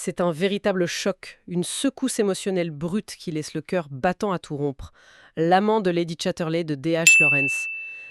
C'est un véritable choc, une secousse émotionnelle brute qui laisse le cœur battant à tout rompre. L'amant de Lady Chatterley de D.H. Lawrence.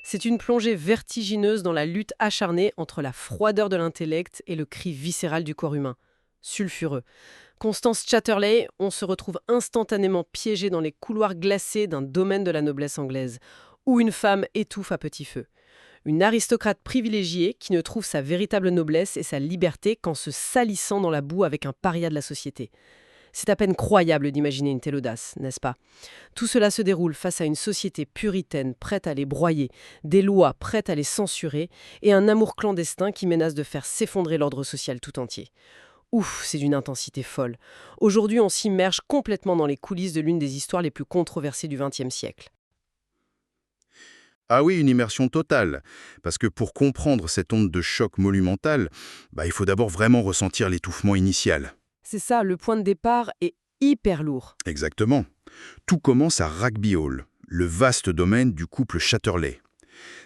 C'est une plongée vertigineuse dans la lutte acharnée entre la froideur de l'intellect et le cri viscéral du corps humain. Sulfureux. Constance Chatterley, on se retrouve instantanément piégé dans les couloirs glacés d'un domaine de la noblesse anglaise, où une femme étouffe à petit feu. Une aristocrate privilégiée qui ne trouve sa véritable noblesse et sa liberté qu'en se salissant dans la boue avec un paria de la société. C'est à peine croyable d'imaginer une telle audace, n'est-ce pas? Tout cela se déroule face à une société puritaine prête à les broyer, des lois prêtes à les censurer et un amour clandestin qui menace de faire s'effondrer l'ordre social tout entier. Ouf, c'est d'une intensité folle. Aujourd'hui, on s'immerge complètement dans les coulisses de l'une des histoires les plus controversées du XXe siècle. Ah oui, une immersion totale. Parce que pour comprendre cette onde de choc monumentale, il faut d'abord vraiment ressentir l'étouffement initial. C'est ça, le point de départ est hyper lourd. Exactement. Tout commence à Rugby Hall, le vaste domaine du couple Chatterley.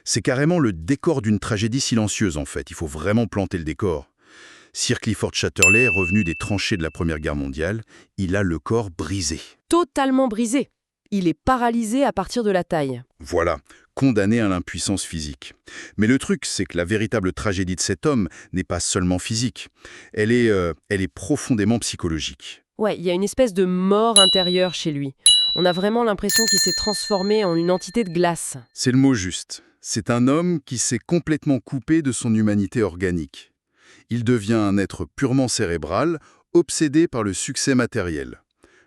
C'est carrément le décor d'une tragédie silencieuse en fait, il faut vraiment planter le décor. Sir Clifford Chatterley, revenu des tranchées de la Première Guerre mondiale, il a le corps brisé. Totalement brisé. Il est paralysé à partir de la taille. Voilà, condamné à l'impuissance physique. Mais le truc, c'est que la véritable tragédie de cet homme n'est pas seulement physique. Elle est profondément psychologique. Ouais, il y a une espèce de mort intérieure chez lui. On a vraiment l'impression qu'il s'est transformé en une entité de glace. C'est le mot juste. C'est un homme qui s'est complètement coupé de son humanité organique. Il devient un être purement cérébral, obsédé par le succès matériel.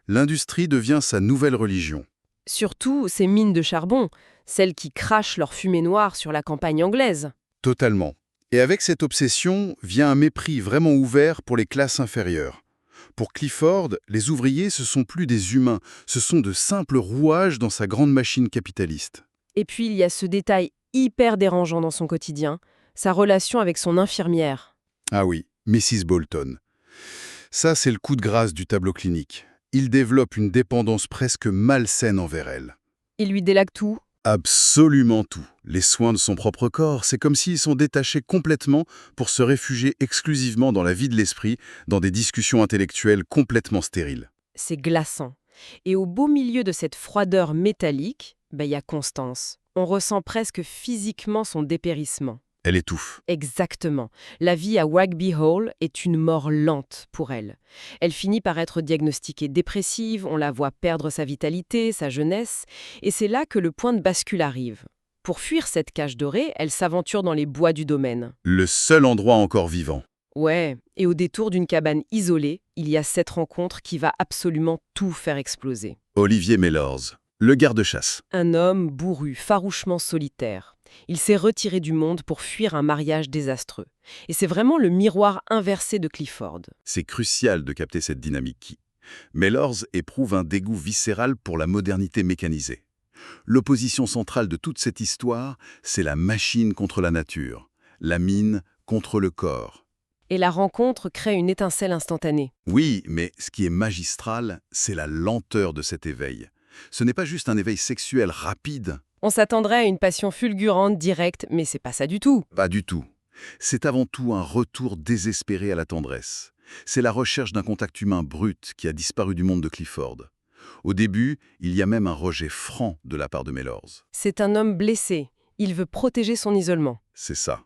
L'industrie devient sa nouvelle religion. Surtout ces mines de charbon, celles qui crachent leur fumée noire sur la campagne anglaise. Totalement. Et avec cette obsession vient un mépris vraiment ouvert pour les classes inférieures. Pour Clifford, les ouvriers, ce sont plus des humains, ce sont de simples rouages dans sa grande machine capitaliste. Et puis il y a ce détail hyper dérangeant dans son quotidien, sa relation avec son infirmière. Ah oui, Mrs. Bolton. Ça, c'est le coup de grâce du tableau clinique. Il développe une dépendance presque malsaine envers elle. Il lui délègue tout. Absolument tout. Les soins de son propre corps, c'est comme s'ils sont détachés complètement pour se réfugier exclusivement dans la vie de l'esprit, dans des discussions intellectuelles complètement stériles. C'est glaçant. Et au beau milieu de cette froideur métallique, il y a Constance. On ressent presque physiquement son dépérissement. Elle étouffe. Exactement. La vie à Rugby Hall est une mort lente pour elle. Elle finit par être diagnostiquée dépressive, on la voit perdre sa vitalité, sa jeunesse, et c'est là que le point de bascule arrive. Pour fuir cette cage dorée, elle s'aventure dans les bois du domaine. Le seul endroit encore vivant. Ouais, et au détour d'une cabane isolée, il y a cette rencontre qui va absolument tout faire exploser. Olivier Mellors, le garde-chasse. Un homme bourru, farouchement solitaire. Il s'est retiré du monde pour fuir un mariage désastreux. Et c'est vraiment le miroir inversé de Clifford. C'est crucial de capter cette dynamique. Mellors éprouve un dégoût viscéral pour la modernité mécanisée. L'opposition centrale de toute cette histoire, c'est la machine contre la nature, la mine contre le corps. Et la rencontre crée une étincelle instantanée. Oui, mais ce qui est magistral, c'est la lenteur de cet éveil. Ce n'est pas juste un éveil sexuel rapide. On s'attendrait à une passion fulgurante, directe, mais c'est pas ça du tout. Pas du tout. C'est avant tout un retour désespéré à la tendresse. C'est la recherche d'un contact humain brut qui a disparu du monde de Clifford. Au début, il y a même un rejet franc de la part de Mellors. C'est un homme blessé. Il veut protéger son isolement. C'est ça.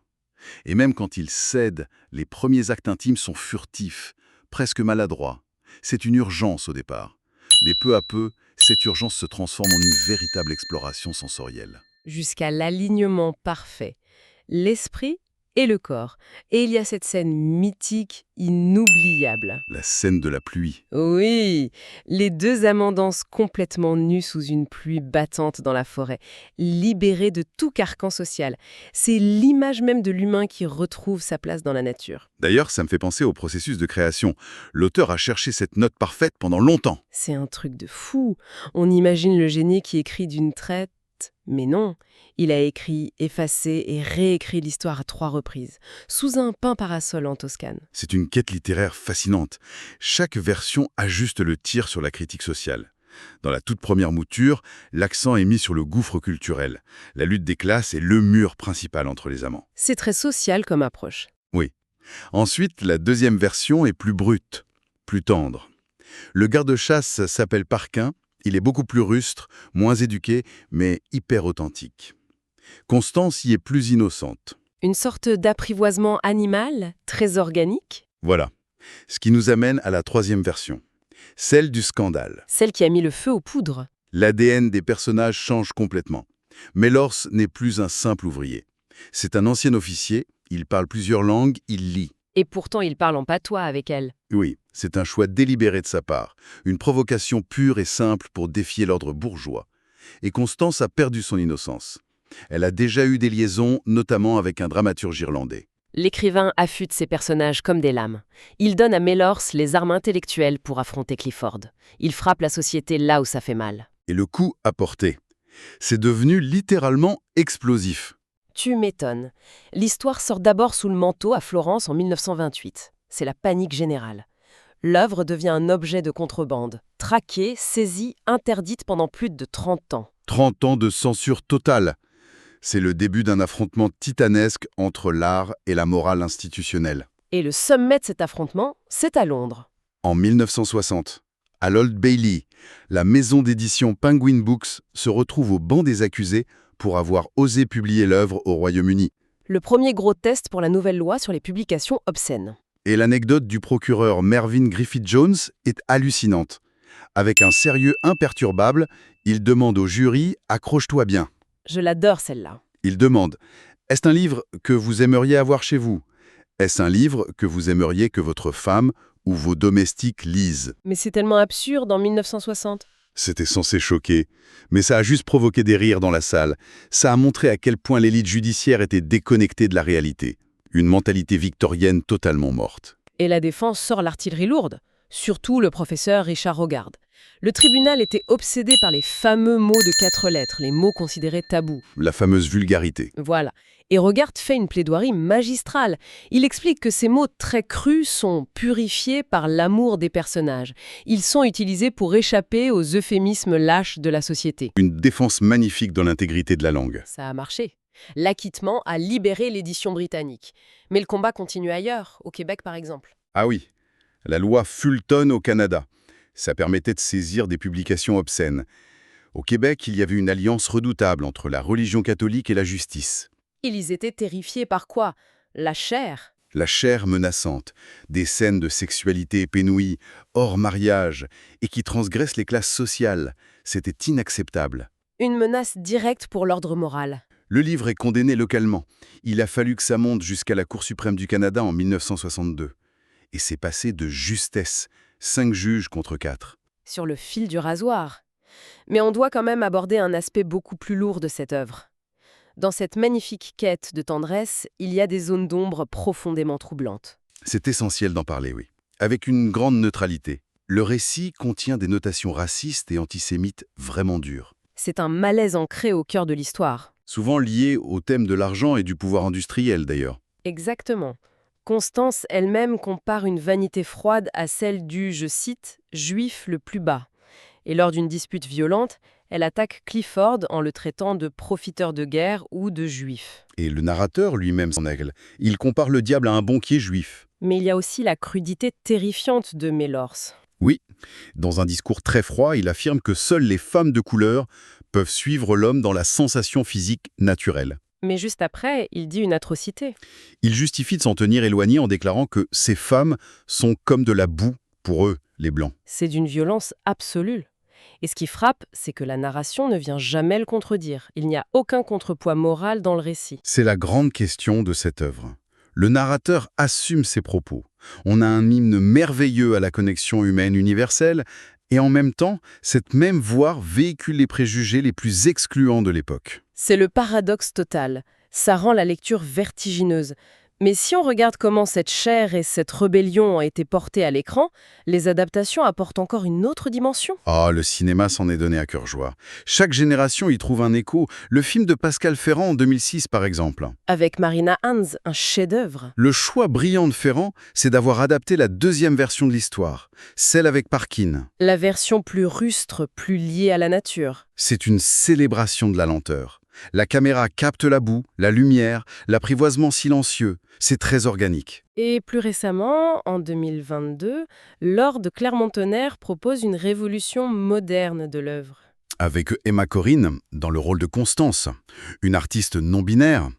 Et même quand il cède, les premiers actes intimes sont furtifs, presque maladroits. C'est une urgence au départ. Mais peu à peu, cette urgence se transforme en une véritable exploration sensorielle. Jusqu'à l'alignement parfait. L'esprit et le corps. Et il y a cette scène mythique, inoubliable. La scène de la pluie. Oui, les deux amants dansent complètement nus sous une pluie battante dans la forêt, libérés de tout carcan social. C'est l'image même de l'humain qui retrouve sa place dans la nature. D'ailleurs, ça me fait penser au processus de création. L'auteur a cherché cette note parfaite pendant longtemps. C'est un truc de fou. On imagine le génie qui écrit d'une traite, mais non. Il a écrit, effacé et réécrit l'histoire à 3 reprises, sous un pin parasol en Toscane. C'est une quête littéraire fascinante. Chaque version ajuste le tir sur la critique sociale. Dans la toute première mouture, l'accent est mis sur le gouffre culturel. La lutte des classes est le mur principal entre les amants. C'est très social comme approche. Oui. Ensuite, la deuxième version est plus brute. plus tendre. Le garde-chasse s'appelle Parquin, il est beaucoup plus rustre, moins éduqué, mais hyper authentique. Constance y est plus innocente. Une sorte d'apprivoisement animal, très organique. Voilà. Ce qui nous amène à la troisième version, celle du scandale. Celle qui a mis le feu aux poudres. L'ADN des personnages change complètement. Mellors n'est plus un simple ouvrier. C'est un ancien officier, il parle plusieurs langues, il lit. Et pourtant, il parle en patois avec elle. Oui, c'est un choix délibéré de sa part, une provocation pure et simple pour défier l'ordre bourgeois. Et Constance a perdu son innocence. Elle a déjà eu des liaisons, notamment avec un dramaturge irlandais. L'écrivain affûte ses personnages comme des lames. Il donne à Mellors les armes intellectuelles pour affronter Clifford. Il frappe la société là où ça fait mal. Et le coup a porté. C'est devenu littéralement explosif. Tu m'étonnes. L'histoire sort d'abord sous le manteau à Florence en 1928. C'est la panique générale. L'œuvre devient un objet de contrebande, traquée, saisie, interdite pendant plus de 30 ans. 30 ans de censure totale. C'est le début d'un affrontement titanesque entre l'art et la morale institutionnelle. Et le sommet de cet affrontement, c'est à Londres. En 1960, à l'Old Bailey, la maison d'édition Penguin Books se retrouve au banc des accusés pour avoir osé publier l'œuvre au Royaume-Uni. Le premier gros test pour la nouvelle loi sur les publications obscènes. Et l'anecdote du procureur Mervyn Griffith-Jones est hallucinante. Avec un sérieux imperturbable, il demande au jury « accroche-toi bien ». Je l'adore celle-là. Il demande « est-ce un livre que vous aimeriez avoir chez vous ? Est-ce un livre que vous aimeriez que votre femme ou vos domestiques lisent ?» Mais c'est tellement absurde en 1960. C'était censé choquer, mais ça a juste provoqué des rires dans la salle. Ça a montré à quel point l'élite judiciaire était déconnectée de la réalité. Une mentalité victorienne totalement morte. Et la défense sort l'artillerie lourde, surtout le professeur Richard Hogarth. Le tribunal était obsédé par les fameux mots de 4 lettres, les mots considérés tabous. La fameuse vulgarité. Voilà. Et Hogarth fait une plaidoirie magistrale. Il explique que ces mots très crus sont purifiés par l'amour des personnages. Ils sont utilisés pour échapper aux euphémismes lâches de la société. Une défense magnifique dans l'intégrité de la langue. Ça a marché. L'acquittement a libéré l'édition britannique. Mais le combat continue ailleurs, au Québec par exemple. Ah oui, la loi Fulton au Canada. Ça permettait de saisir des publications obscènes. Au Québec, il y avait une alliance redoutable entre la religion catholique et la justice. Ils étaient terrifiés par quoi? La chair. La chair menaçante, des scènes de sexualité épanouie, hors mariage, et qui transgressent les classes sociales. C'était inacceptable. Une menace directe pour l'ordre moral. Le livre est condamné localement. Il a fallu que ça monte jusqu'à la Cour suprême du Canada en 1962. Et c'est passé de justesse, 5 juges contre 4. Sur le fil du rasoir. Mais on doit quand même aborder un aspect beaucoup plus lourd de cette œuvre. Dans cette magnifique quête de tendresse, il y a des zones d'ombre profondément troublantes. C'est essentiel d'en parler, oui. Avec une grande neutralité. Le récit contient des notations racistes et antisémites vraiment dures. C'est un malaise ancré au cœur de l'histoire. Souvent lié au thème de l'argent et du pouvoir industriel, d'ailleurs. Exactement. Constance elle-même compare une vanité froide à celle du, je cite, « juif le plus bas ». Et lors d'une dispute violente, elle attaque Clifford en le traitant de profiteur de guerre ou de juif. Et le narrateur lui-même s'en aigle. Il compare le diable à un banquier juif. Mais il y a aussi la crudité terrifiante de Mellors. Oui, dans un discours très froid, il affirme que seules les femmes de couleur peuvent suivre l'homme dans la sensation physique naturelle. Mais juste après, il dit une atrocité. Il justifie de s'en tenir éloigné en déclarant que ces femmes sont comme de la boue pour eux, les Blancs. C'est d'une violence absolue. Et ce qui frappe, c'est que la narration ne vient jamais le contredire. Il n'y a aucun contrepoids moral dans le récit. C'est la grande question de cette œuvre. Le narrateur assume ses propos. On a un hymne merveilleux à la connexion humaine universelle, et en même temps, cette même voix véhicule les préjugés les plus excluants de l'époque. C'est le paradoxe total. Ça rend la lecture vertigineuse. Mais si on regarde comment cette chair et cette rébellion ont été portées à l'écran, les adaptations apportent encore une autre dimension. Ah, le cinéma s'en est donné à cœur joie. Chaque génération y trouve un écho. Le film de Pascal Ferrand en 2006, par exemple. Avec Marina Hans, un chef-d'œuvre. Le choix brillant de Ferrand, c'est d'avoir adapté la deuxième version de l'histoire, celle avec Parkin. La version plus rustre, plus liée à la nature. C'est une célébration de la lenteur. La caméra capte la boue, la lumière, l'apprivoisement silencieux. C'est très organique. Et plus récemment, en 2022, Lord Clermont-Tonnerre propose une révolution moderne de l'œuvre. Avec Emma Corrin, dans le rôle de Constance, une artiste non-binaire,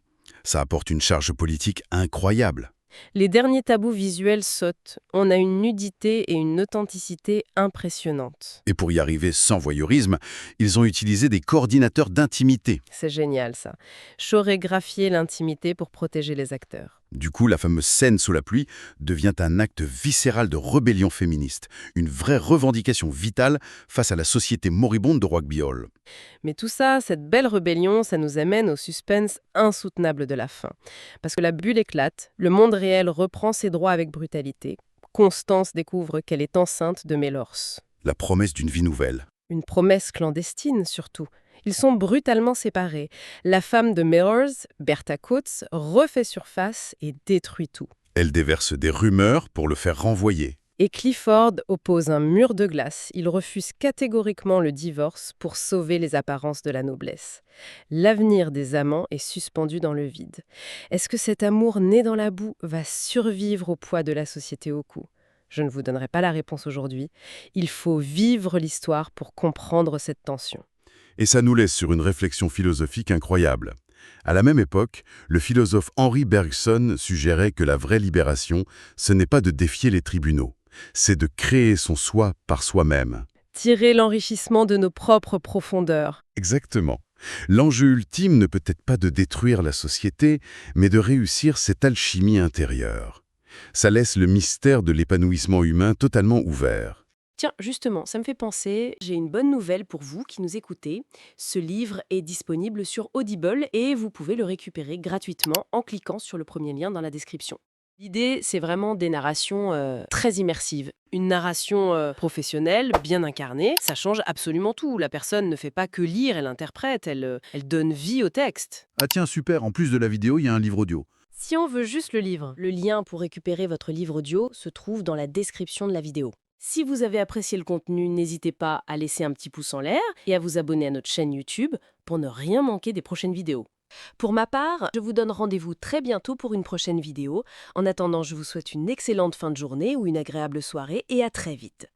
ça apporte une charge politique incroyable. Les derniers tabous visuels sautent. On a une nudité et une authenticité impressionnantes. Et pour y arriver sans voyeurisme, ils ont utilisé des coordinateurs d'intimité. C'est génial ça. Chorégraphier l'intimité pour protéger les acteurs. Du coup, la fameuse scène sous la pluie devient un acte viscéral de rébellion féministe, une vraie revendication vitale face à la société moribonde de Rugby Hall. Mais tout ça, cette belle rébellion, ça nous amène au suspense insoutenable de la fin. Parce que la bulle éclate, le monde réel reprend ses droits avec brutalité. Constance découvre qu'elle est enceinte de Mélors. La promesse d'une vie nouvelle. Une promesse clandestine, surtout. Ils sont brutalement séparés. La femme de Mélors, Bertha Coates, refait surface et détruit tout. Elle déverse des rumeurs pour le faire renvoyer. Et Clifford oppose un mur de glace. Il refuse catégoriquement le divorce pour sauver les apparences de la noblesse. L'avenir des amants est suspendu dans le vide. Est-ce que cet amour né dans la boue va survivre au poids de la société au cou ? Je ne vous donnerai pas la réponse aujourd'hui. Il faut vivre l'histoire pour comprendre cette tension. Et ça nous laisse sur une réflexion philosophique incroyable. À la même époque, le philosophe Henri Bergson suggérait que la vraie libération, ce n'est pas de défier les tribunaux, c'est de créer son soi par soi-même. Tirer l'enrichissement de nos propres profondeurs. Exactement. L'enjeu ultime ne peut être pas de détruire la société, mais de réussir cette alchimie intérieure. Ça laisse le mystère de l'épanouissement humain totalement ouvert. Tiens, justement, ça me fait penser, j'ai une bonne nouvelle pour vous qui nous écoutez. Ce livre est disponible sur Audible et vous pouvez le récupérer gratuitement en cliquant sur le premier lien dans la description. L'idée, c'est vraiment des narrations très immersives. Une narration professionnelle, bien incarnée, ça change absolument tout. La personne ne fait pas que lire, elle interprète, elle donne vie au texte. Ah tiens, super, en plus de la vidéo, il y a un livre audio. Si on veut juste le livre, le lien pour récupérer votre livre audio se trouve dans la description de la vidéo. Si vous avez apprécié le contenu, n'hésitez pas à laisser un petit pouce en l'air et à vous abonner à notre chaîne YouTube pour ne rien manquer des prochaines vidéos. Pour ma part, je vous donne rendez-vous très bientôt pour une prochaine vidéo. En attendant, je vous souhaite une excellente fin de journée ou une agréable soirée et à très vite.